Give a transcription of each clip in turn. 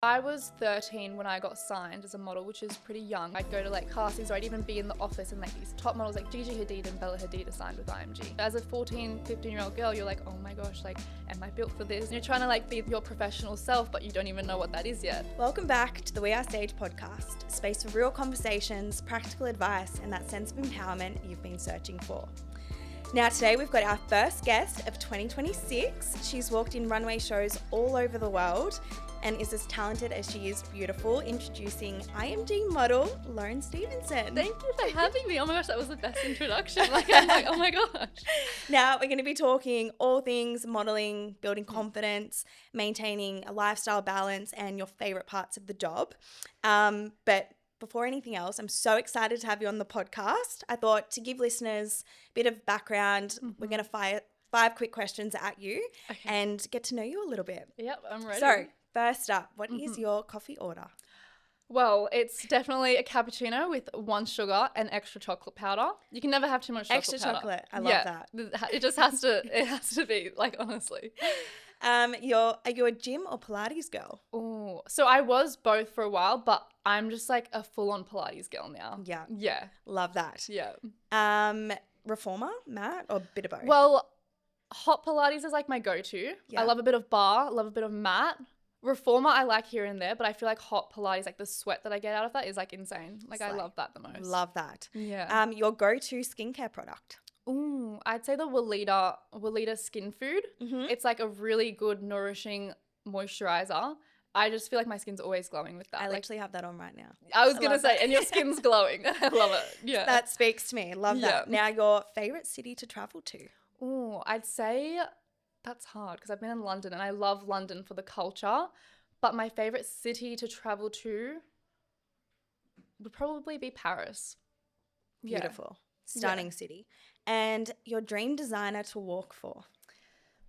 I was 13 when I got signed as a model, which is pretty young. I'd go to like castings, or I'd even be in the office and like these top models like Gigi Hadid and Bella Hadid are signed with IMG. As a 14, 15-year-old girl, you're like, oh my gosh, like, am I built for this? And you're trying to like be your professional self, but you don't even know what that is yet. Welcome back to the We Are Stage podcast, a space for real conversations, practical advice, and that sense of empowerment you've been searching for. Now today we've got our first guest of 2026. She's walked in runway shows all over the world and is as talented as she is beautiful. Introducing IMG model Lauren Stevenson. Thank you for having me. Oh my gosh, that was the best introduction. I'm like, oh my gosh. Now we're going to be talking all things modeling, building confidence, maintaining a lifestyle balance, and your favorite parts of the job. But before anything else, I'm so excited to have you on the podcast. I thought to give listeners a bit of background, we're going to fire 5 quick questions at you and get to know you a little bit. Yep, I'm ready. So, first up, what is your coffee order? Well, it's definitely a cappuccino with 1 sugar and extra chocolate powder. You can never have too much chocolate Extra powder. chocolate. I love that. It just has to be, like, honestly. Are you a gym or Pilates girl? Oh, so I was both for a while, but I'm just like a full-on Pilates girl now. Yeah. Yeah. Love that. Yeah. Reformer, mat, or a bit of both? Well, hot Pilates is like my go-to. Yeah. I love a bit of bar, love a bit of mat. Reformer I like here and there, but I feel like hot Pilates, like the sweat that I get out of that is like insane. Like I love that the most. Love that. Yeah. Your go-to skincare product? Ooh, I'd say the Weleda skin food. Mm-hmm. It's like a really good, nourishing moisturizer. I just feel like my skin's always glowing with that. I like, literally have that on right now. I was going to say, that. and your skin's glowing. I love it. Yeah. That speaks to me. Love that. Yeah. Now, your favorite city to travel to? Ooh, I'd say that's hard because I've been in London and I love London for the culture. But my favorite city to travel to would probably be Paris. Beautiful. Yeah. Stunning city. And your dream designer to walk for?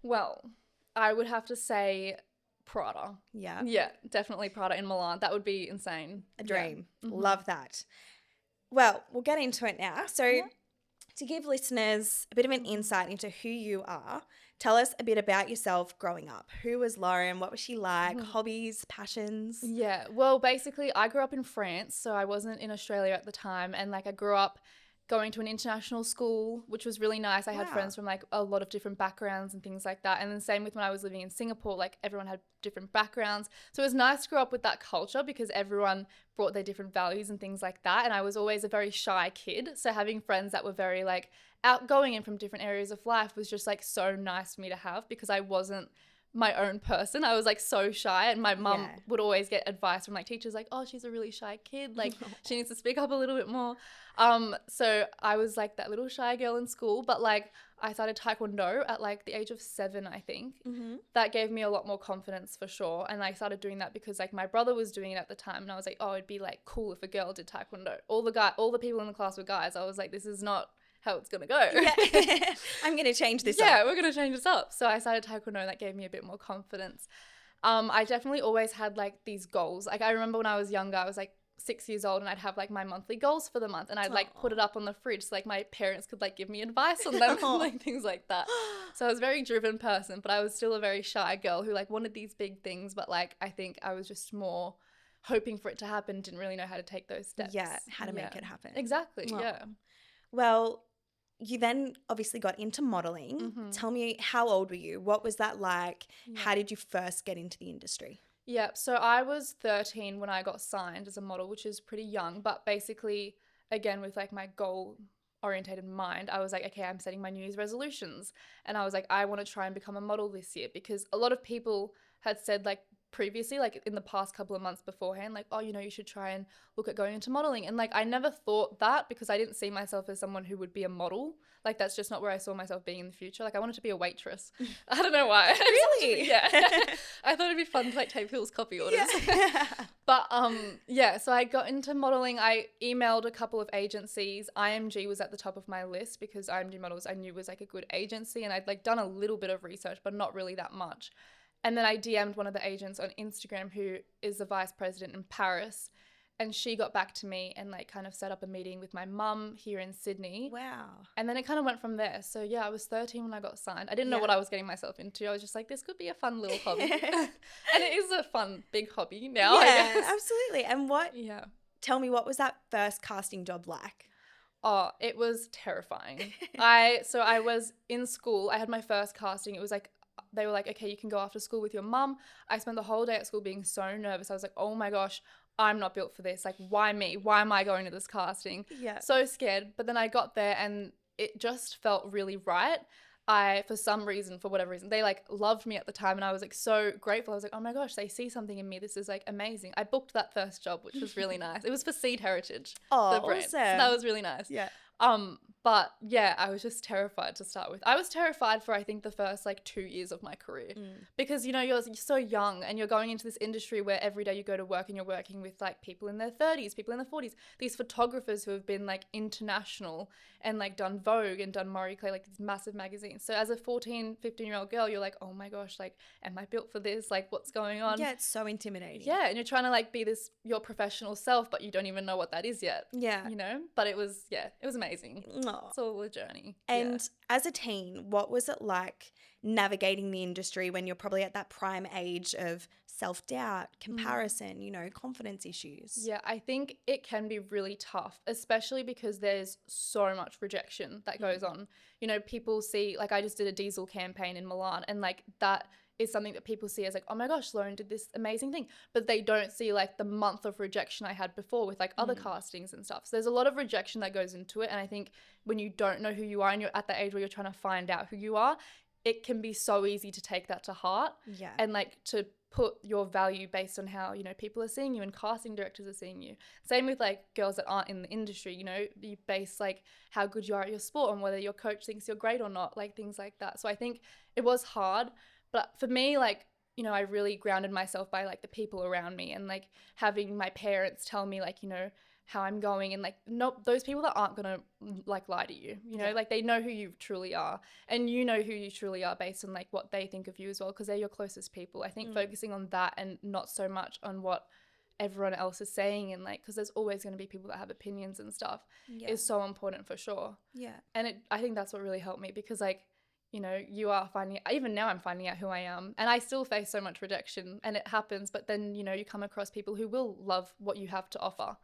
Well, I would have to say Prada. Yeah. Yeah, definitely Prada in Milan. That would be insane. A dream. Yeah. Mm-hmm. Love that. Well, we'll get into it now. So to give listeners a bit of an insight into who you are, tell us a bit about yourself growing up. Who was Lauren? What was she like? Hobbies, passions? Yeah, well, basically I grew up in France, so I wasn't in Australia at the time. And like I grew up going to an international school, which was really nice. I had friends from like a lot of different backgrounds and things like that. And then same with when I was living in Singapore, like everyone had different backgrounds. So it was nice to grow up with that culture because everyone brought their different values and things like that. And I was always a very shy kid. So having friends that were very like outgoing and from different areas of life was just like so nice for me to have because I wasn't my own person. I was like so shy, and my mum would always get advice from like teachers like, oh, she's a really shy kid, like she needs to speak up a little bit more. So I was like that little shy girl in school, but like I started Taekwondo at like the age of 7, I think. That gave me a lot more confidence for sure. And I started doing that because like my brother was doing it at the time, and I was like, oh, it'd be like cool if a girl did Taekwondo. All the people in the class were guys. I was like, this is not how it's going to go. Yeah. I'm going to change this up. Yeah, we're going to change this up. So I started Taekwondo, and that gave me a bit more confidence. I definitely always had like these goals. Like I remember when I was younger, I was like 6 years old, and I'd have like my monthly goals for the month, and I'd like put it up on the fridge so like my parents could like give me advice on them and like things like that. So I was a very driven person, but I was still a very shy girl who like wanted these big things, but like I think I was just more hoping for it to happen, didn't really know how to take those steps. Yeah, how to make it happen. Exactly, yeah. Well, you then obviously got into modeling. Tell me, how old were you? What was that like? How did you first get into the industry? Yeah, so I was 13 when I got signed as a model, which is pretty young, but basically, again, with like my goal-orientated mind, I was like, okay, I'm setting my New Year's resolutions. And I was like, I want to try and become a model this year, because a lot of people had said like previously, like in the past couple of months beforehand, like, oh, you know, you should try and look at going into modeling. And like I never thought that because I didn't see myself as someone who would be a model. Like that's just not where I saw myself being in the future. Like I wanted to be a waitress. I don't know why. Really? Yeah. I thought it'd be fun to like take people's coffee orders. Yeah. But yeah, so I got into modeling. I emailed a couple of agencies. IMG was at the top of my list because IMG Models I knew was like a good agency, and I'd like done a little bit of research, but not really that much. And then I DM'd one of the agents on Instagram who is the vice president in Paris, and she got back to me and like kind of set up a meeting with my mum here in Sydney. Wow. And then it kind of went from there. So yeah, I was 13 when I got signed. I didn't know what I was getting myself into. I was just like, this could be a fun little hobby. And it is a fun big hobby now, I guess. Absolutely. And tell me, what was that first casting job like? Oh, it was terrifying. So I was in school. I had my first casting. It was like, they were like, okay, you can go after school with your mum. I spent the whole day at school being so nervous. I was like, oh my gosh, I'm not built for this. Like, why me? Why am I going to this casting? Yeah. So scared. But then I got there and it just felt really right. For some reason, for whatever reason, they like loved me at the time, and I was like so grateful. I was like, oh my gosh, they see something in me. This is like amazing. I booked that first job, which was really nice. It was for Seed Heritage, the brand. Awesome. So that was really nice. Yeah. But yeah, I was just terrified to start with. I was terrified for I think the first like 2 years of my career because you know you're so young and you're going into this industry where every day you go to work and you're working with like people in their 30s, people in their 40s, these photographers who have been like international and like done Vogue and done Marie Claire, like these massive magazines. So as a 14, 15-year-old girl, you're like, oh my gosh, like, am I built for this? Like, what's going on? Yeah, it's so intimidating. Yeah, and you're trying to like be this your professional self, but you don't even know what that is yet. Yeah. You know? But it was amazing. It's all a journey. And as a teen, what was it like navigating the industry when you're probably at that prime age of self-doubt, comparison, you know, confidence issues? Yeah, I think it can be really tough, especially because there's so much rejection that goes on. You know, people see, like I just did a diesel campaign in Milan, and like that is something that people see as like, oh my gosh, Lauren did this amazing thing. But they don't see like the month of rejection I had before with like other castings and stuff. So there's a lot of rejection that goes into it. And I think when you don't know who you are and you're at the age where you're trying to find out who you are, it can be so easy to take that to heart. Yeah. And like to put your value based on how, you know, people are seeing you and casting directors are seeing you. Same with like girls that aren't in the industry, you know, you base like how good you are at your sport and whether your coach thinks you're great or not, like things like that. So I think it was hard. But for me, like, you know, I really grounded myself by like the people around me and like having my parents tell me like, you know, how I'm going and like, no, those people that aren't going to like lie to you, you know, like they know who you truly are and you know who you truly are based on like what they think of you as well, because they're your closest people. I think focusing on that and not so much on what everyone else is saying and like, because there's always going to be people that have opinions and stuff is so important for sure. Yeah. And I think that's what really helped me because like, you know, you are even now I'm finding out who I am and I still face so much rejection and it happens, but then, you know, you come across people who will love what you have to offer.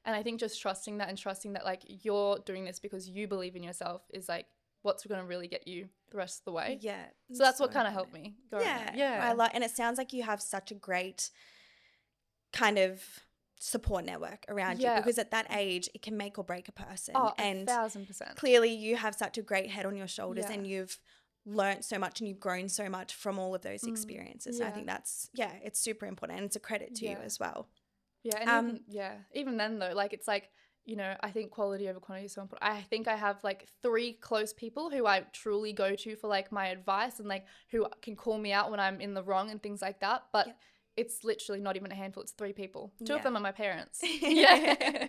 And I think just trusting that and trusting that like you're doing this because you believe in yourself is like what's going to really get you the rest of the way. Yeah. So that's what kind of helped me. Yeah. And it sounds like you have such a great kind of support network around you because at that age it can make or break a person. Oh, and 1,000%. Clearly you have such a great head on your shoulders and you've learned so much and you've grown so much from all of those experiences. So I think that's it's super important and it's a credit to you as well. Yeah, and even then though, like it's like, you know, I think quality over quantity is so important. I think I have like 3 close people who I truly go to for like my advice and like who can call me out when I'm in the wrong and things like that. But it's literally not even a handful. It's 3 people. 2 of them are my parents. Oh,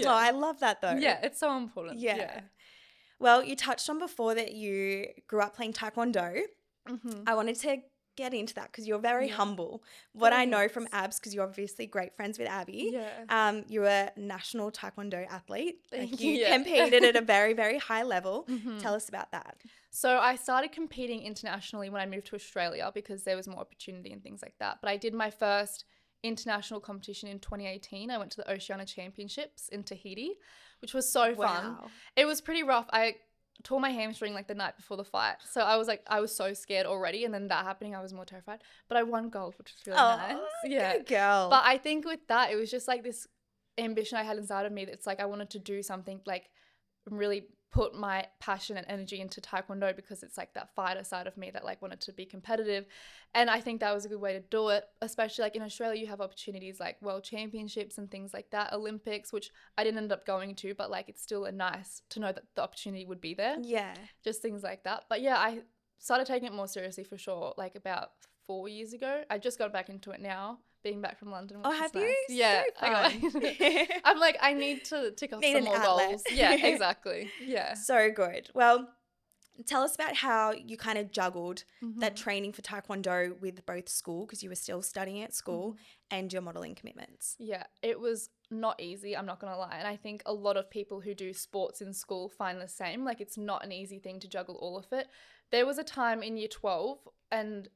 I love that though. Yeah, it's so important. Yeah. Well, you touched on before that you grew up playing Taekwondo. I wanted to get into that because you're very humble. What I know from Abs, because you're obviously great friends with Abby, you're a national Taekwondo athlete. Like you competed at a very, very high level. Tell us about that. So I started competing internationally when I moved to Australia because there was more opportunity and things like that. But I did my first international competition in 2018. I went to the Oceania Championships in Tahiti, which was so fun. It was pretty rough. I tore my hamstring like the night before the fight. So I was so scared already. And then that happening, I was more terrified. But I won gold, which was really nice. Yeah. Good girl. But I think with that, it was just like this ambition I had inside of me that's like I wanted to do something like really put my passion and energy into Taekwondo because it's like that fighter side of me that like wanted to be competitive. And I think that was a good way to do it, especially like in Australia you have opportunities like world championships and things like that, Olympics, which I didn't end up going to, but like it's still nice to know that the opportunity would be there. Yeah. Just things like that. But yeah, I started taking it more seriously for sure like about 4 years ago. I just got back into it now, being back from London. Oh, have you? Nice. Yeah. I'm like, I need to tick off some more goals. Yeah, exactly. Yeah. So good. Well, Tell us about how you kind of juggled that training for Taekwondo with both school, because you were still studying at school, and your modeling commitments. Yeah, it was not easy, I'm not going to lie. And I think a lot of people who do sports in school find the same. Like, it's not an easy thing to juggle all of it. There was a time in year 12 and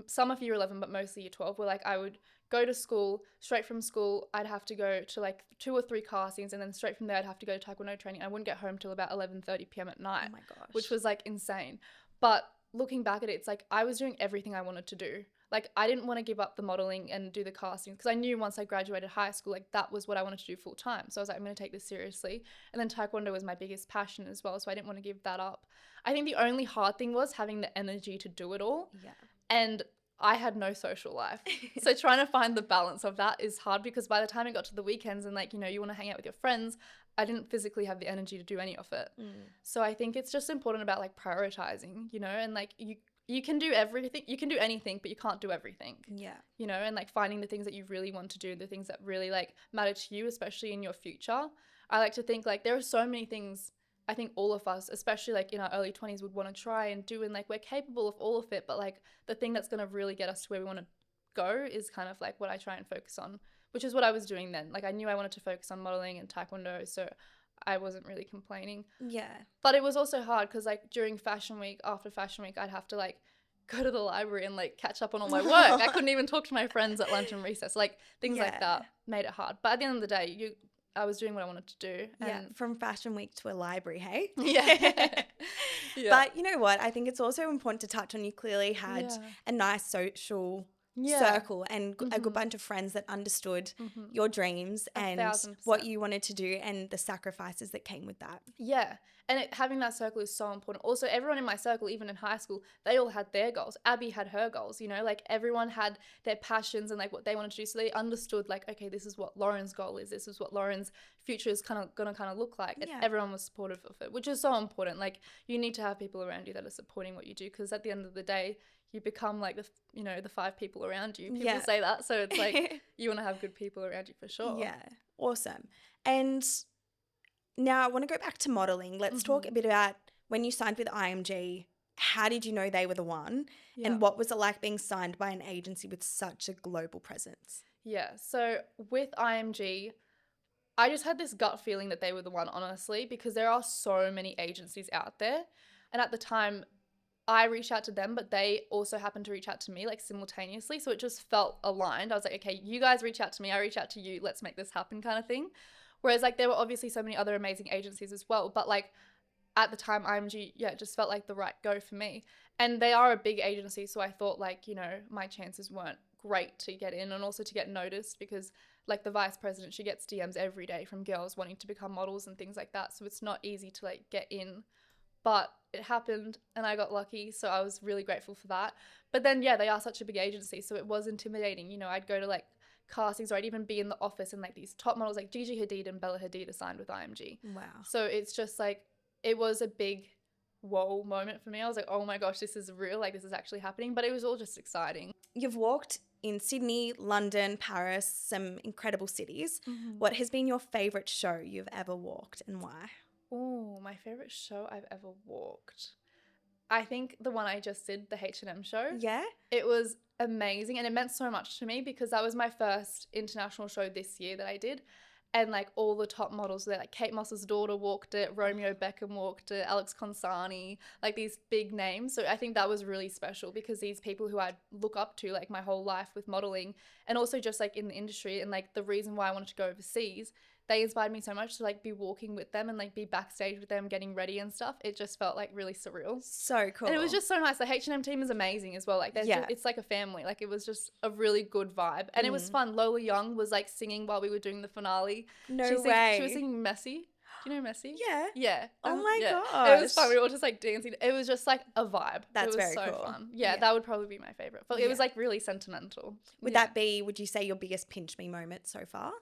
some of year 11, but mostly year 12, where like I would go to school, straight from school, I'd have to go to like 2 or 3 castings, and then straight from there I'd have to go to Taekwondo training. I wouldn't get home till about 11:30 p.m. at night. Oh my gosh. Which was like insane. But looking back at it, it's like I was doing everything I wanted to do. Like, I didn't want to give up the modeling and do the castings, because I knew once I graduated high school, like that was what I wanted to do full time. So I was like, I'm going to take this seriously. And then Taekwondo was my biggest passion as well, so I didn't want to give that up. I think the only hard thing was having the energy to do it all. Yeah. And I had no social life. So trying to find the balance of that is hard, because by the time it got to the weekends and like, you know, you want to hang out with your friends, I didn't physically have the energy to do any of it. So I think it's just important about like prioritizing, you know, and like you can do everything, you can do anything, but you can't do everything. Yeah. You know, and like finding the things that you really want to do, the things that really like matter to you, especially in your future. I like to think like there are so many things I think all of us, especially like in our early 20s, would want to try and do, and like we're capable of all of it, but like the thing that's going to really get us to where we want to go is kind of like what I try and focus on, which is what I was doing then. Like I knew I wanted to focus on modeling and Taekwondo, so I wasn't really complaining. Yeah. But it was also hard because like during fashion week, after fashion week, I'd have to like go to the library and like catch up on all my work. I couldn't even talk to my friends at lunch and recess. Like things like that made it hard. But at the end of the day, I was doing what I wanted to do. And from fashion week to a library, hey? Yeah. But you know what? I think it's also important to touch on, you clearly had a nice social circle and a good bunch of friends that understood your dreams and 1,000%. what you wanted to do and the sacrifices that came with that. Yeah. And having that circle is so important. Also, everyone in my circle, even in high school, they all had their goals. Abby had her goals, you know, like everyone had their passions and like what they wanted to do. So they understood like, okay, this is what Lauren's goal is. This is what Lauren's future is going to look like. And everyone was supportive of it, which is so important. Like you need to have people around you that are supporting what you do, because at the end of the day, you become like the 5 people around you. People say that. So it's like you want to have good people around you for sure. Yeah. Awesome. And now I want to go back to modeling. Let's talk a bit about when you signed with IMG. How did you know they were the one? Yeah. And what was it like being signed by an agency with such a global presence? Yeah. So with IMG, I just had this gut feeling that they were the one, honestly, because there are so many agencies out there. And at the time, I reached out to them, but they also happened to reach out to me like simultaneously. So it just felt aligned. I was like, okay, you guys reach out to me, I reach out to you, let's make this happen kind of thing. Whereas like there were obviously so many other amazing agencies as well. But like at the time, IMG, it just felt like the right go for me. And they are a big agency. So I thought like, you know, my chances weren't great to get in and also to get noticed, because like the vice president, she gets DMs every day from girls wanting to become models and things like that. So it's not easy to like get in. But it happened and I got lucky, so I was really grateful for that. But then, they are such a big agency, so it was intimidating. You know, I'd go to like castings, or I'd even be in the office and like these top models like Gigi Hadid and Bella Hadid are signed with IMG. Wow. So it's just like, it was a big whoa moment for me. I was like, oh my gosh, this is real, like this is actually happening. But it was all just exciting. You've walked in Sydney, London, Paris, some incredible cities. What has been your favourite show you've ever walked and why? Oh, my favourite show I've ever walked. I think the one I just did, the H&M show. Yeah? It was amazing and it meant so much to me, because that was my first international show this year that I did. And like all the top models there, like Kate Moss's daughter walked it, Romeo Beckham walked it, Alex Consani, like these big names. So I think that was really special, because these people who I look up to like my whole life with modeling, and also just like in the industry, and like the reason why I wanted to go overseas, they inspired me so much to like be walking with them and like be backstage with them getting ready and stuff. It just felt like really surreal. So cool. And it was just so nice. The H&M team is amazing as well. Like it's like a family. Like it was just a really good vibe. And it was fun. Lola Young was like singing while we were doing the finale. No way. She was singing Messy. Do you know Messy? Yeah. Yeah. Oh my gosh. It was fun. We were all just like dancing. It was just like a vibe. That's it was very so cool. fun. Yeah, that would probably be my favorite. But it was like really sentimental. Would that be, would you say, your biggest pinch me moment so far?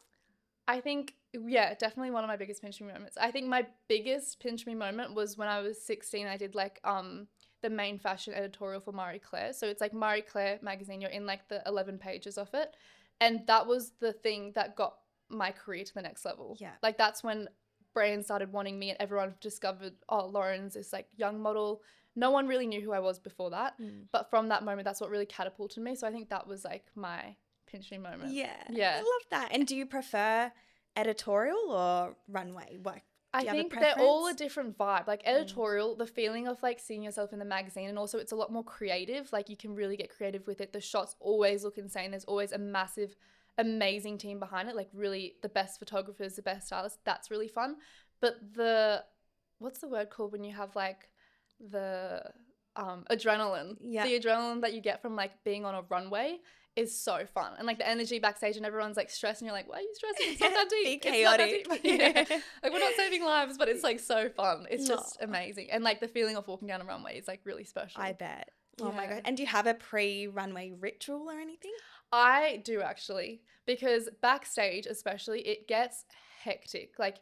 I think, definitely one of my biggest pinch me moments. I think my biggest pinch me moment was when I was 16. I did like the main fashion editorial for Marie Claire. So it's like Marie Claire magazine. You're in like the 11 pages of it. And that was the thing that got my career to the next level. Yeah. Like that's when brands started wanting me and everyone discovered, oh, Lauren's this like young model. No one really knew who I was before that. But from that moment, that's what really catapulted me. So I think that was like my pinch me moment. Yeah. Yeah. I love that. And do you prefer editorial or runway? What? I think they're all a different vibe. Like editorial, the feeling of like seeing yourself in the magazine, and also it's a lot more creative. Like you can really get creative with it. The shots always look insane. There's always a massive, amazing team behind it. Like really the best photographers, the best stylists. That's really fun. But what's the word called when you have like the adrenaline? Yeah. The adrenaline that you get from like being on a runway is so fun, and like the energy backstage and everyone's like stressed and you're like, why are you stressing? It's not that deep. Be chaotic. Yeah. Like we're not saving lives, but it's like so fun. It's just amazing, and like the feeling of walking down a runway is like really special. I bet. Oh my god. And do you have a pre-runway ritual or anything? I do actually, because backstage especially it gets hectic. Like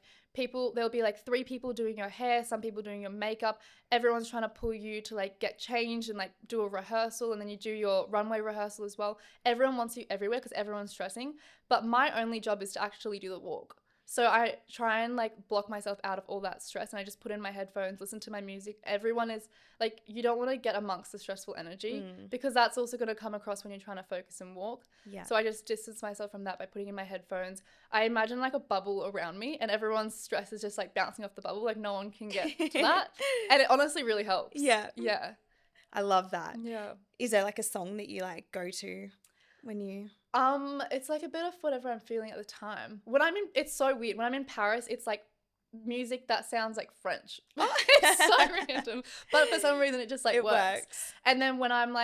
there'll be like 3 people doing your hair, some people doing your makeup. Everyone's trying to pull you to like get changed and like do a rehearsal, and then you do your runway rehearsal as well. Everyone wants you everywhere because everyone's stressing. But my only job is to actually do the walk. So I try and like block myself out of all that stress, and I just put in my headphones, listen to my music. Everyone is like, you don't want to get amongst the stressful energy because that's also going to come across when you're trying to focus and walk. Yeah. So I just distance myself from that by putting in my headphones. I imagine like a bubble around me, and everyone's stress is just like bouncing off the bubble. Like no one can get to that. And it honestly really helps. Yeah. Yeah. I love that. Yeah. Is there like a song that you like go to when you... It's like a bit of whatever I'm feeling at the time. It's so weird. When I'm in Paris, it's like music that sounds like French. It's so random. But for some reason it just like it works. And then when I'm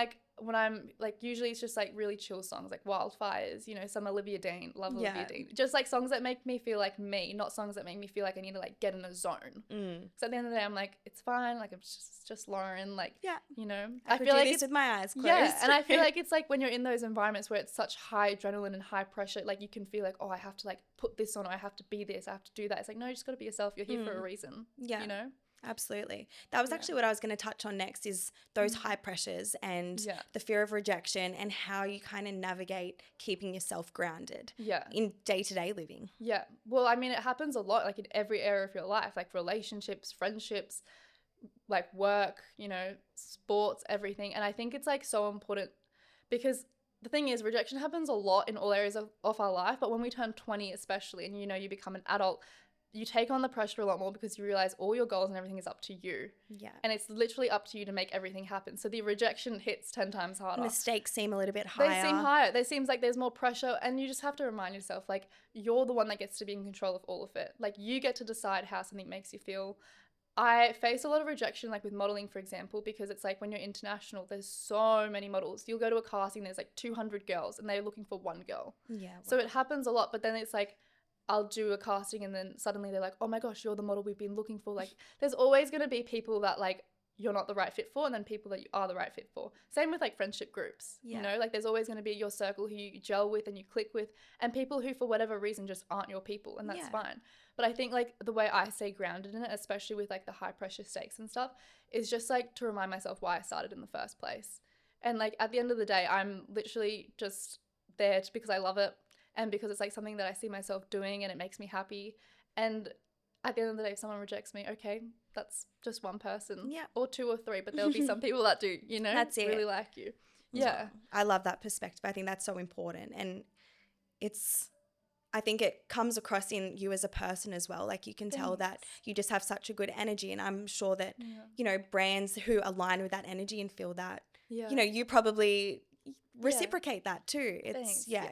usually it's just like really chill songs like Wildfires, some Olivia Dean, love Olivia Dean. Just like songs that make me feel like me, not songs that make me feel like I need to like get in a zone. So at the end of the day, I'm like, it's fine. Like I'm just Lauren. Like, I feel like it's with my eyes closed. Yeah, and I feel like it's like when you're in those environments where it's such high adrenaline and high pressure, like you can feel like, oh, I have to like put this on, or I have to be this, I have to do that. It's like, no, you just got to be yourself. You're here for a reason. Yeah. Absolutely. That was actually what I was going to touch on next, is those high pressures and the fear of rejection, and how you kind of navigate keeping yourself grounded in day-to-day living. Yeah. Well, I mean, it happens a lot, like in every area of your life, like relationships, friendships, like work, sports, everything. And I think it's like so important, because the thing is, rejection happens a lot in all areas of our life. But when we turn 20 especially, and you become an adult, you take on the pressure a lot more, because you realize all your goals and everything is up to you. Yeah. And it's literally up to you to make everything happen. So the rejection hits 10 times harder. And the stakes seem a little bit higher. They seem higher. There seems like there's more pressure, and you just have to remind yourself, like, you're the one that gets to be in control of all of it. Like, you get to decide how something makes you feel. I face a lot of rejection, like with modeling, for example, because it's like when you're international, there's so many models. You'll go to a casting, there's like 200 girls, and they're looking for one girl. Yeah. Wow. So it happens a lot, but then it's like, I'll do a casting and then suddenly they're like, oh my gosh, you're the model we've been looking for. Like, there's always going to be people that like you're not the right fit for, and then people that you are the right fit for. Same with like friendship groups, like there's always going to be your circle who you gel with and you click with, and people who for whatever reason just aren't your people, and that's fine. But I think like the way I stay grounded in it, especially with like the high pressure stakes and stuff, is just like to remind myself why I started in the first place. And like at the end of the day, I'm literally just there because I love it, and because it's like something that I see myself doing and it makes me happy. And at the end of the day, if someone rejects me, okay, that's just one person, or 2 or 3, but there'll be some people that do, that's it, really like you. Yeah. I love that perspective. I think that's so important. And I think it comes across in you as a person as well. Like you can tell that you just have such a good energy, and I'm sure that, brands who align with that energy and feel that, you probably reciprocate that too.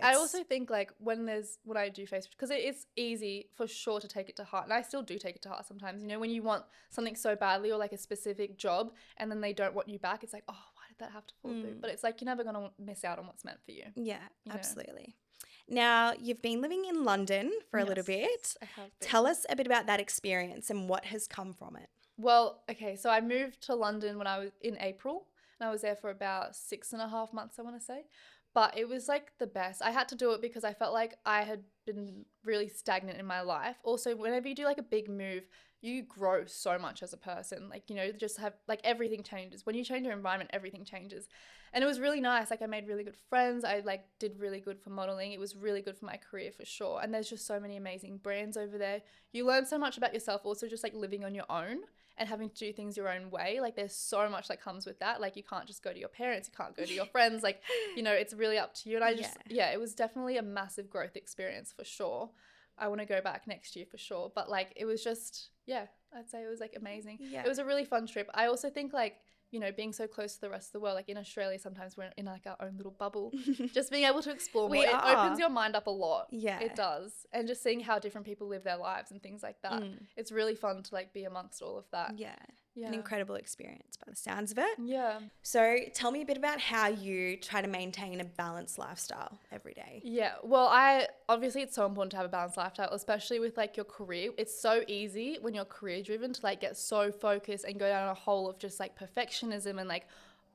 I also think like when I do face, because it is easy for sure to take it to heart, and I still do take it to heart sometimes, when you want something so badly, or like a specific job, and then they don't want you back, it's like, oh, why did that have to fall through? But it's like you're never going to miss out on what's meant for you. Absolutely. Now, you've been living in London for a little bit. I have been. Tell us a bit about that experience and what has come from it. Well, okay, so I moved to London when I was in April, and I was there for about 6.5 months, I want to say. But it was like the best. I had to do it because I felt like I had been really stagnant in my life. Also, whenever you do like a big move, you grow so much as a person. Like, just have like everything changes. When you change your environment, everything changes. And it was really nice. Like I made really good friends. I like did really good for modeling. It was really good for my career for sure. And there's just so many amazing brands over there. You learn so much about yourself also just like living on your own and having to do things your own way. Like there's so much that comes with that. Like you can't just go to your parents, you can't go to your friends. Like, you know, it's really up to you. And I just, it was definitely a massive growth experience for sure. I want to go back next year for sure. But like, it was just, I'd say it was like amazing. It was a really fun trip. I also think like, you know, being so close to the rest of the world, like in Australia, sometimes we're in like our own little bubble. Just being able to explore more, it opens your mind up a lot. Yeah, it does. And just seeing how different people live their lives and things like that. It's really fun to like be amongst all of that. Yeah. An incredible experience by the sounds of it. Yeah. So tell me a bit about how you try to maintain a balanced lifestyle every day. Yeah. Well, obviously it's so important to have a balanced lifestyle, especially with like your career. It's so easy when you're career driven to like get so focused and go down a hole of just like perfectionism and like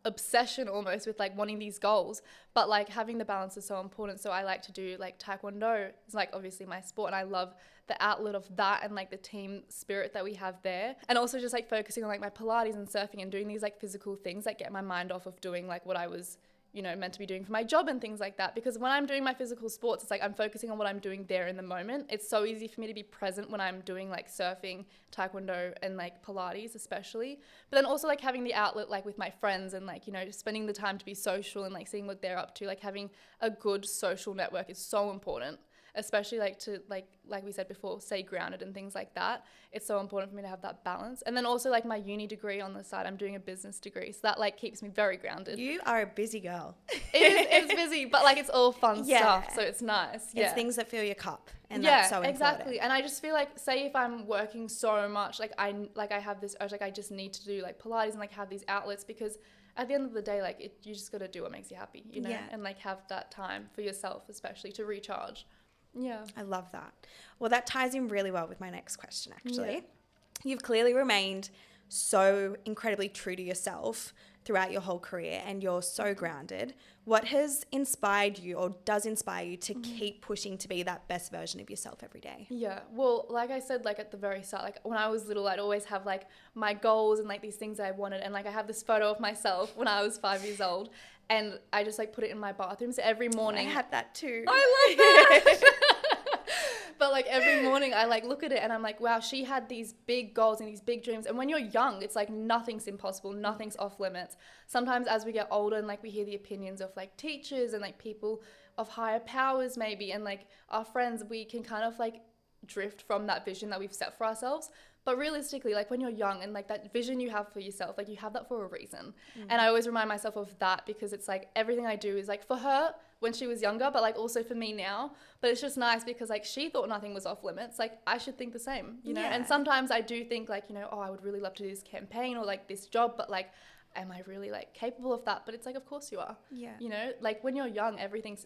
obsession almost with like wanting these goals, but like having the balance is so important. So I like to do like Taekwondo. It's like obviously my sport and I love the outlet of that and like the team spirit that we have there, and also just like focusing on like my Pilates and surfing and doing these like physical things that get my mind off of doing like what I was, you know, meant to be doing for my job and things like that. Because when I'm doing my physical sports, it's like I'm focusing on what I'm doing there in the moment. It's so easy for me to be present when I'm doing like surfing, Taekwondo and like Pilates especially. But then also like having the outlet like with my friends and like, you know, just spending the time to be social and like seeing what they're up to. Like having a good social network is so important, especially like to like we said before, stay grounded and things like that. It's so important for me to have that balance. And then also like my uni degree on the side, I'm doing a business degree, so that like keeps me very grounded. You are a busy girl. It's busy, but like it's all fun stuff, so it's nice. It's things that fill your cup, and that's so important. Exactly. And I just feel like, say if I'm working so much, like I have this urge, like I just need to do like Pilates and like have these outlets, because at the end of the day, like you just got to do what makes you happy, you know, and like have that time for yourself, especially to recharge. Yeah. I love that. Well, that ties in really well with my next question, actually. Yeah. You've clearly remained so incredibly true to yourself throughout your whole career, and you're so grounded. What has inspired you, or does inspire you, to keep pushing to be that best version of yourself every day? Yeah. Well, like I said, like at the very start, like when I was little, I'd always have like my goals and like these things that I wanted. And like I have this photo of myself when I was 5 years old, and I just like put it in my bathroom. So every morning. I had that too. I love that. But like every morning I like look at it and I'm like, wow, she had these big goals and these big dreams. And when you're young, it's like nothing's impossible, nothing's off limits. Sometimes as we get older and like we hear the opinions of like teachers and like people of higher powers maybe, and like our friends, we can kind of like drift from that vision that we've set for ourselves. But realistically, like when you're young and like that vision you have for yourself, like you have that for a reason. And I always remind myself of that, because it's like everything I do is like for her when she was younger, but like also for me now. But it's just nice because like she thought nothing was off limits. Like I should think the same, you know? And sometimes I do think like, you know, oh, I would really love to do this campaign or like this job, but like, am I really like capable of that? But it's like, of course you are. Yeah. You know, like when you're young, everything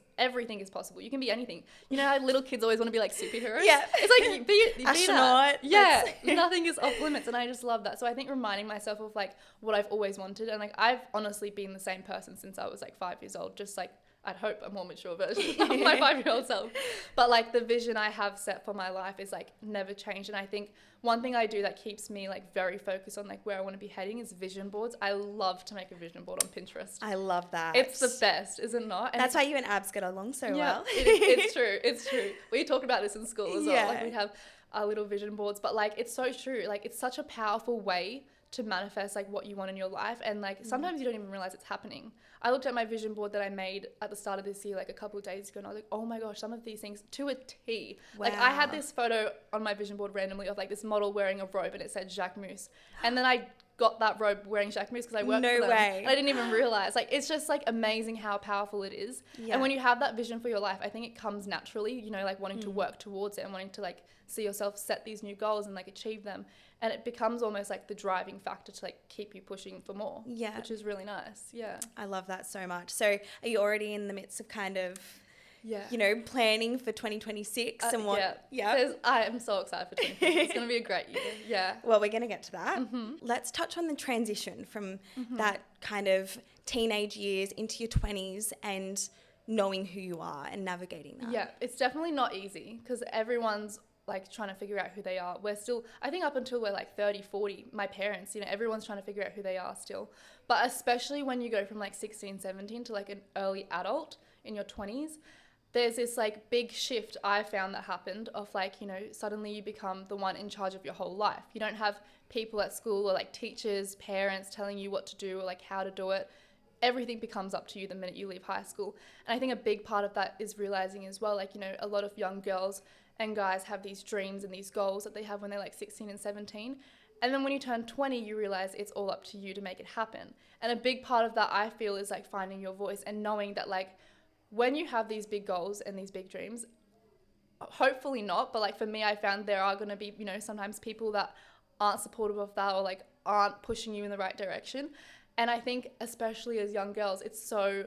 is possible. You can be anything. You know how little kids always want to be like superheroes? Yeah. It's like be astronaut. That. Yeah. Nothing is off limits, and I just love that. So I think reminding myself of like what I've always wanted, and like I've honestly been the same person since I was like 5 years old, just like I'd hope a more mature version of my 5-year-old self. But like the vision I have set for my life is like never changed. And I think one thing I do that keeps me like very focused on like where I want to be heading is vision boards. I love to make a vision board on Pinterest. I love that. It's the best, is it not? And that's why you and Abs get along so well. It's true. It's true. We talk about this in school as well. Like we have our little vision boards, but like it's so true. Like it's such a powerful way to manifest like what you want in your life, and like sometimes you don't even realize it's happening. I looked at my vision board that I made at the start of this year like a couple of days ago, and I was like, oh my gosh, some of these things to a T. Wow. Like I had this photo on my vision board randomly of like this model wearing a robe, and it said Jacques Mousse, and then I got that robe wearing Jacques Mousse because I worked for them. No way. And I didn't even realize. Like it's just like amazing how powerful it is. Yeah. And when you have that vision for your life, I think it comes naturally, you know, like wanting to work towards it and wanting to like see yourself set these new goals and like achieve them. And it becomes almost like the driving factor to like keep you pushing for more. Yeah. Which is really nice. Yeah. I love that so much. So are you already in the midst of kind of, you know, planning for 2026 and what? Yeah. I am so excited for 2026. It's going to be a great year. Yeah. Well, we're going to get to that. Let's touch on the transition from that kind of teenage years into your 20s and knowing who you are and navigating that. Yeah. It's definitely not easy because everyone's like trying to figure out who they are. We're still, I think up until we're like 30, 40, my parents, you know, everyone's trying to figure out who they are still. But especially when you go from like 16, 17 to like an early adult in your 20s, there's this like big shift I found that happened of like, you know, suddenly you become the one in charge of your whole life. You don't have people at school or like teachers, parents telling you what to do or like how to do it. Everything becomes up to you the minute you leave high school. And I think a big part of that is realizing as well, like, you know, a lot of young girls and guys have these dreams and these goals that they have when they're like 16 and 17. And then when you turn 20, you realize it's all up to you to make it happen. And a big part of that, I feel, is like finding your voice and knowing that like when you have these big goals and these big dreams, hopefully not, but like for me, I found there are going to be, you know, sometimes people that aren't supportive of that or like aren't pushing you in the right direction. And I think especially as young girls, it's so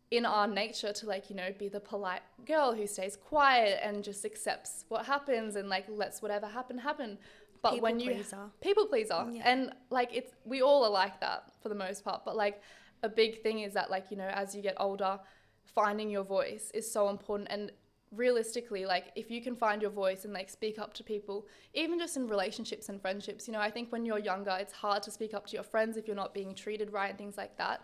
in our nature to like, you know, be the polite girl who stays quiet and just accepts what happens and like lets whatever happen. But people when you pleaser. People pleaser, Yeah. and like it's, we all are like that for the most part. But like a big thing is that like, you know, as you get older, finding your voice is so important. And realistically, like if you can find your voice and like speak up to people, even just in relationships and friendships, you know, I think when you're younger, it's hard to speak up to your friends if you're not being treated right and things like that.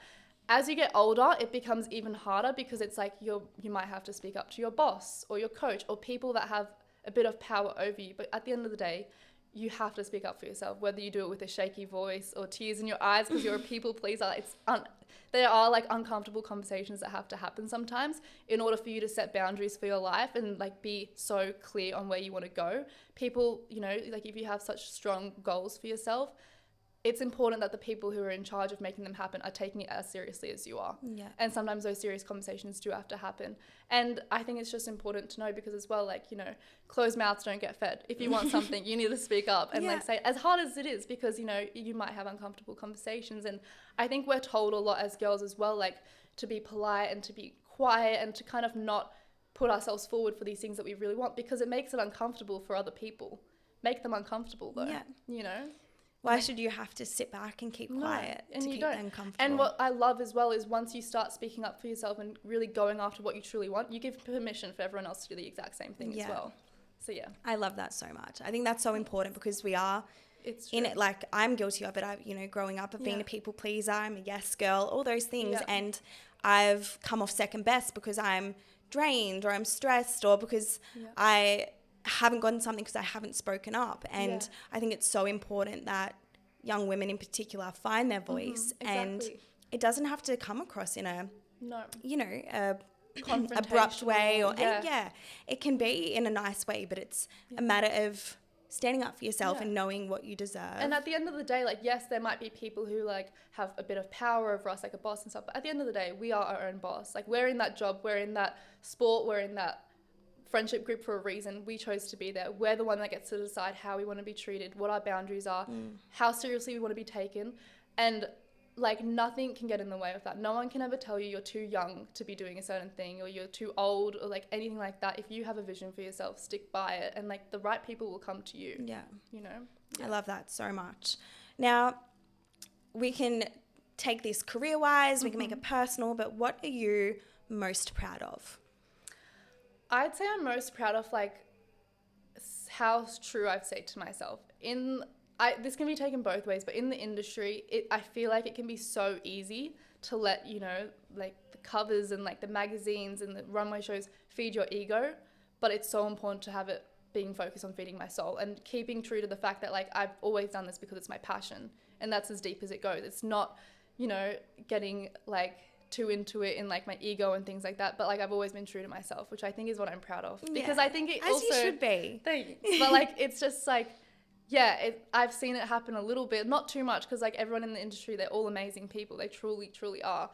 As you get older, it becomes even harder because it's like you might have to speak up to your boss or your coach or people that have a bit of power over you. But at the end of the day, you have to speak up for yourself, whether you do it with a shaky voice or tears in your eyes because you're a people pleaser. There are like uncomfortable conversations that have to happen sometimes in order for you to set boundaries for your life and like be so clear on where you want to go. People, you know, like if you have such strong goals for yourself, it's important that the people who are in charge of making them happen are taking it as seriously as you are. Yeah. And sometimes those serious conversations do have to happen. And I think it's just important to know because as well, like, you know, closed mouths don't get fed. If you want something, you need to speak up and like say, as hard as it is, because, you know, you might have uncomfortable conversations. And I think we're told a lot as girls as well, like to be polite and to be quiet and to kind of not put ourselves forward for these things that we really want because it makes it uncomfortable for other people. Make them uncomfortable though, you know? Why should you have to sit back and keep quiet and to you keep don't. them comfortable? And what I love as well is once you start speaking up for yourself and really going after what you truly want, you give permission for everyone else to do the exact same thing as well. So yeah. I love that so much. I think that's so important because we are in it. Like I'm guilty of it. You know, growing up of being a people pleaser, I'm a yes girl, all those things. And I've come off second best because I'm drained or I'm stressed or because I haven't gotten something because I haven't spoken up. And I think it's so important that young women in particular find their voice and it doesn't have to come across in a, you know, a abrupt way or it can be in a nice way, but it's a matter of standing up for yourself and knowing what you deserve. And at the end of the day, like, yes, there might be people who like have a bit of power over us, like a boss and stuff, but at the end of the day, we are our own boss. Like we're in that job, we're in that sport, we're in that friendship group for a reason. We chose to be there. We're the one that gets to decide how we want to be treated, what our boundaries are, how seriously we want to be taken. And like nothing can get in the way of that. No one can ever tell you you're too young to be doing a certain thing or you're too old or like anything like that. If you have a vision for yourself, stick by it and like the right people will come to you. Yeah. You know? I love that so much. Now, we can take this career-wise, we can make it personal, but what are you most proud of? I'd say I'm most proud of like how true I've stayed to myself. This can be taken both ways, but in the industry, I feel like it can be so easy to let, you know, like the covers and like the magazines and the runway shows feed your ego, but it's so important to have it being focused on feeding my soul and keeping true to the fact that like I've always done this because it's my passion and that's as deep as it goes. It's not, you know, getting like too into it in like my ego and things like that, but like I've always been true to myself, which I think is what I'm proud of because I think it as also you should be. Thanks. But like it's just like I've seen it happen a little bit, not too much because like everyone in the industry, they're all amazing people, they truly are,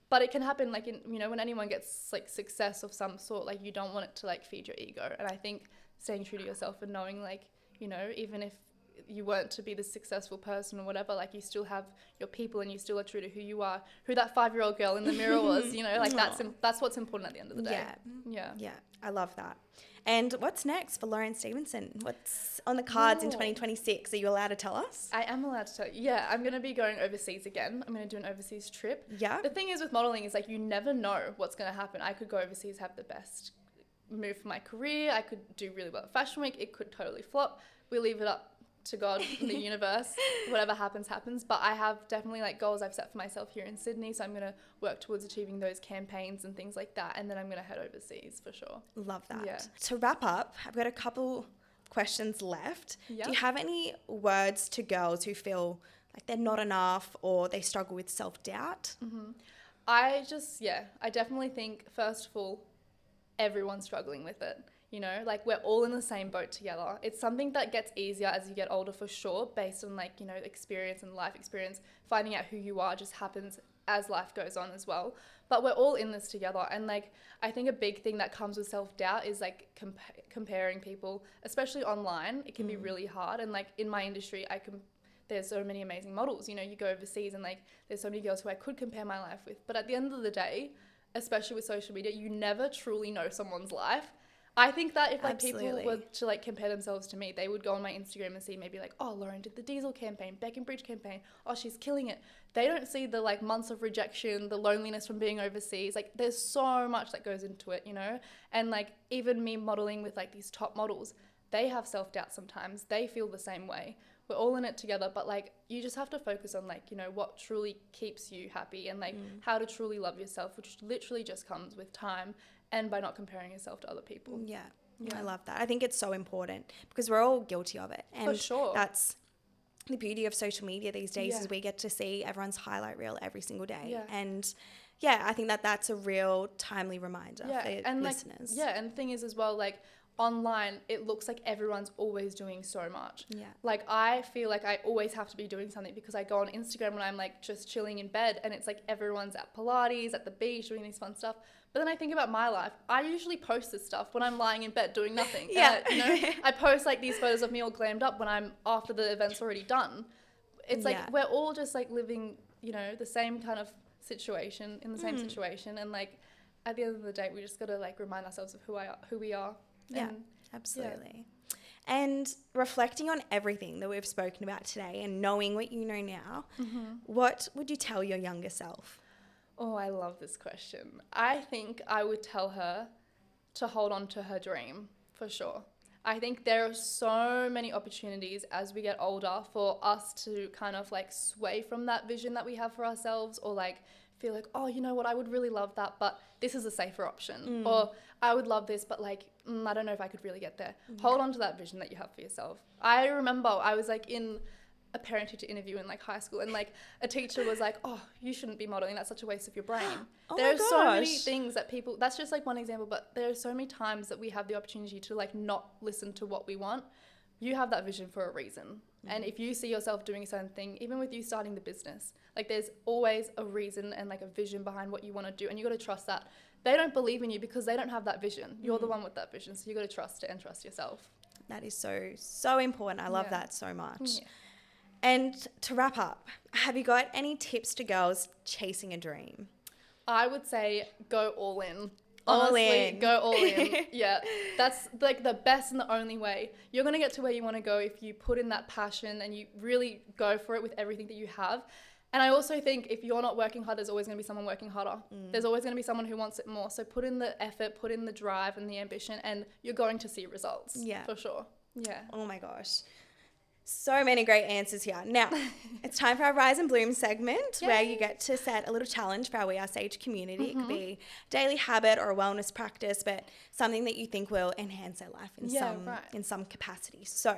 but it can happen like in, you know, when anyone gets like success of some sort, like you don't want it to like feed your ego. And I think staying true to yourself and knowing like, you know, even if you weren't to be the successful person or whatever, like you still have your people and you still are true to who you are, who that 5-year-old girl in the mirror was, you know, like that's what's important at the end of the day. Yeah. I love that. And what's next for Lauren Stevenson? What's on the cards in 2026? Are you allowed to tell us? I am allowed to tell you. Yeah, I'm going to be going overseas again. I'm going to do an overseas trip. Yeah. The thing is with modeling is like you never know what's going to happen. I could go overseas, have the best move for my career. I could do really well at Fashion Week. It could totally flop. We leave it up to God and the universe. Whatever happens, happens. But I have definitely like goals I've set for myself here in Sydney. So I'm going to work towards achieving those campaigns and things like that. And then I'm going to head overseas for sure. Love that. Yeah. To wrap up, I've got a couple questions left. Yep. Do you have any words to girls who feel like they're not enough or they struggle with self-doubt? Mm-hmm. I definitely think, first of all, everyone's struggling with it. You know, like we're all in the same boat together. It's something that gets easier as you get older for sure, based on like, you know, experience and life experience. Finding out who you are just happens as life goes on as well. But we're all in this together. And like, I think a big thing that comes with self-doubt is like comparing people, especially online. It can be really hard. And like in my industry, there's so many amazing models. You know, you go overseas and like there's so many girls who I could compare my life with. But at the end of the day, especially with social media, you never truly know someone's life. I think that if like people were to like compare themselves to me, they would go on my Instagram and see maybe like, oh, Lauren did the Diesel campaign, Beckenbridge campaign. Oh, she's killing it. They don't see the like months of rejection, the loneliness from being overseas. Like there's so much that goes into it, you know? And like even me modeling with like these top models, they have self-doubt sometimes. They feel the same way. We're all in it together, but like you just have to focus on like, you know, what truly keeps you happy and like how to truly love yourself, which literally just comes with time and by not comparing yourself to other people. Yeah. I love that. I think it's so important because we're all guilty of it. And for sure. That's the beauty of social media these days is we get to see everyone's highlight reel every single day. Yeah. And yeah, I think that that's a real timely reminder for listeners. Like, and the thing is as well, like online, it looks like everyone's always doing so much. Yeah. Like I feel like I always have to be doing something because I go on Instagram when I'm like just chilling in bed and it's like everyone's at Pilates, at the beach, doing these fun stuff. But then I think about my life. I usually post this stuff when I'm lying in bed doing nothing. Yeah. You know, I post like these photos of me all glammed up when I'm after the event's already done. It's like we're all just like living, you know, the same kind of situation, in the same situation. And like at the end of the day, we just got to like remind ourselves of who we are. Yeah, absolutely. Yeah. And reflecting on everything that we've spoken about today and knowing what you know now, what would you tell your younger self? Oh, I love this question. I think I would tell her to hold on to her dream, for sure. I think there are so many opportunities as we get older for us to kind of like sway from that vision that we have for ourselves or like feel like, oh, you know what, I would really love that, but this is a safer option. Or I would love this, but like, I don't know if I could really get there. Hold on to that vision that you have for yourself. I remember I was like in a parent-teacher interview in like high school and like a teacher was like, oh, you shouldn't be modeling, that's such a waste of your brain. There are so many things that people, that's just like one example, but there are so many times that we have the opportunity to like not listen to what we want. You have that vision for a reason. And if you see yourself doing a certain thing, even with you starting the business, like there's always a reason and like a vision behind what you want to do. And you got to trust that. They don't believe in you because they don't have that vision. You're the one with that vision. So you got to trust it and trust yourself. That is so, so important. I love that so much. Yeah. And to wrap up, have you got any tips to girls chasing a dream? I would say go all in. Honestly, go all in. Yeah, that's like the best and the only way. You're going to get to where you want to go if you put in that passion and you really go for it with everything that you have. And I also think if you're not working hard, there's always going to be someone working harder. There's always going to be someone who wants it more. So put in the effort, put in the drive and the ambition, and you're going to see results. Yeah. For sure. Yeah. Oh my gosh. So many great answers here. Now, it's time for our Rise and Bloom segment where you get to set a little challenge for our We Are Sage community. It could be a daily habit or a wellness practice, but something that you think will enhance their life in some capacity. So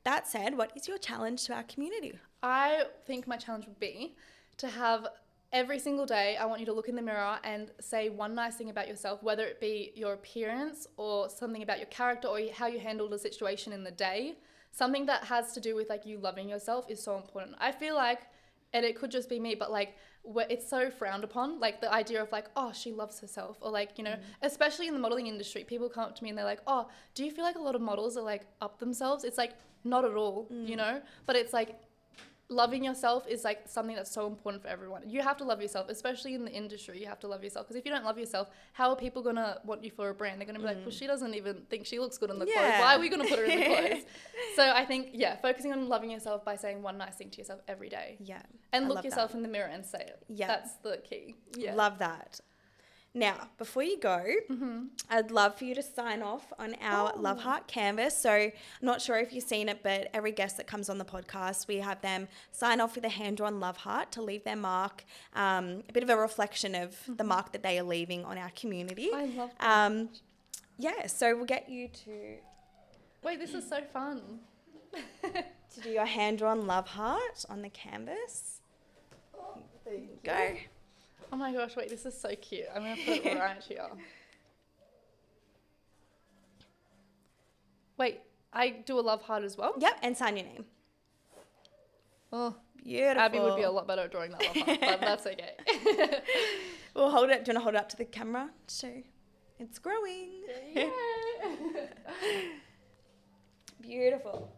that said, what is your challenge to our community? I think my challenge would be to have every single day, I want you to look in the mirror and say one nice thing about yourself, whether it be your appearance or something about your character or how you handled a situation in the day. Something that has to do with like you loving yourself is so important. I feel like, and it could just be me, but like it's so frowned upon, like the idea of like, oh, she loves herself, or like, you know, especially in the modeling industry, people come up to me and they're like, oh, do you feel like a lot of models are like up themselves? It's like, not at all, you know, but it's like loving yourself is like something that's so important for everyone. You have to love yourself, especially in the industry. You have to love yourself because if you don't love yourself, how are people going to want you for a brand? They're going to be like, well, she doesn't even think she looks good in the clothes. Why are we going to put her in the clothes? So I think, focusing on loving yourself by saying one nice thing to yourself every day. Yeah. And look yourself in the mirror and say it. Yeah. That's the key. Yeah. Love that. Now, before you go, I'd love for you to sign off on our Love Heart canvas. So I'm not sure if you've seen it, but every guest that comes on the podcast, we have them sign off with a hand-drawn love heart to leave their mark, a bit of a reflection of the mark that they are leaving on our community. I love that. Yeah, so we'll get you to... Wait, this is so fun. to do your hand-drawn love heart on the canvas. There you go. Oh my gosh, wait, this is so cute. I'm going to put it right here. Wait, I do a love heart as well? Yep, and sign your name. Oh, beautiful. Abby would be a lot better at drawing that love heart, but that's okay. We'll hold it. Do you want to hold it up to the camera? So it's growing. Yeah. Beautiful.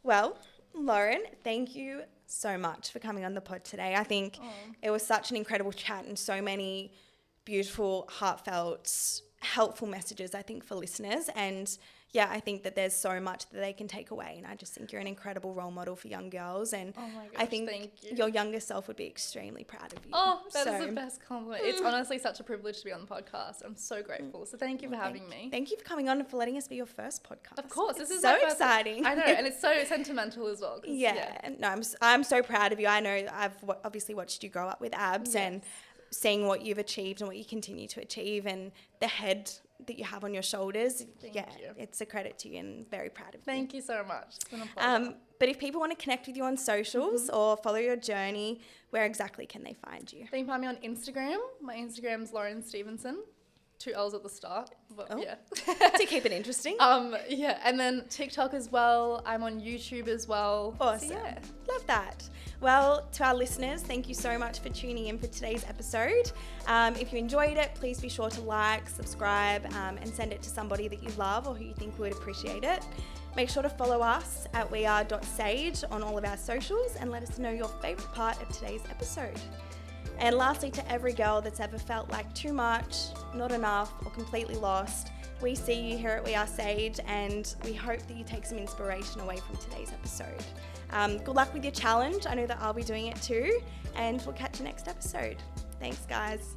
Well, Lauren, thank you so much for coming on the pod today. I think it was such an incredible chat and so many beautiful, heartfelt, helpful messages, I think, for listeners. And yeah, I think that there's so much that they can take away. And I just think you're an incredible role model for young girls. And I think your younger self would be extremely proud of you. Oh, that is the best compliment. It's honestly such a privilege to be on the podcast. I'm so grateful. So thank you for having me. Thank you for coming on and for letting us be your first podcast. Of course. This is so exciting. I know. And it's so sentimental as well. Yeah. No, I'm so proud of you. I know I've obviously watched you grow up with abs and seeing what you've achieved and what you continue to achieve and the head that you have on your shoulders. Thank you. It's a credit to you and very proud of you. Thank you so much. It's been a pleasure. But if people want to connect with you on socials or follow your journey, where exactly can they find you? They can find me on Instagram. My Instagram's Lauren Stevenson. 2 L's at the start, but yeah. To keep it interesting. Yeah, and then TikTok as well. I'm on YouTube as well. Awesome. So, yeah. Love that. Well, to our listeners, thank you so much for tuning in for today's episode. If you enjoyed it, please be sure to like, subscribe, and send it to somebody that you love or who you think would appreciate it. Make sure to follow us at weare.sage on all of our socials and let us know your favourite part of today's episode. And lastly, to every girl that's ever felt like too much, not enough, or completely lost, we see you here at We Are Sage, and we hope that you take some inspiration away from today's episode. Good luck with your challenge. I know that I'll be doing it too, and we'll catch you next episode. Thanks, guys.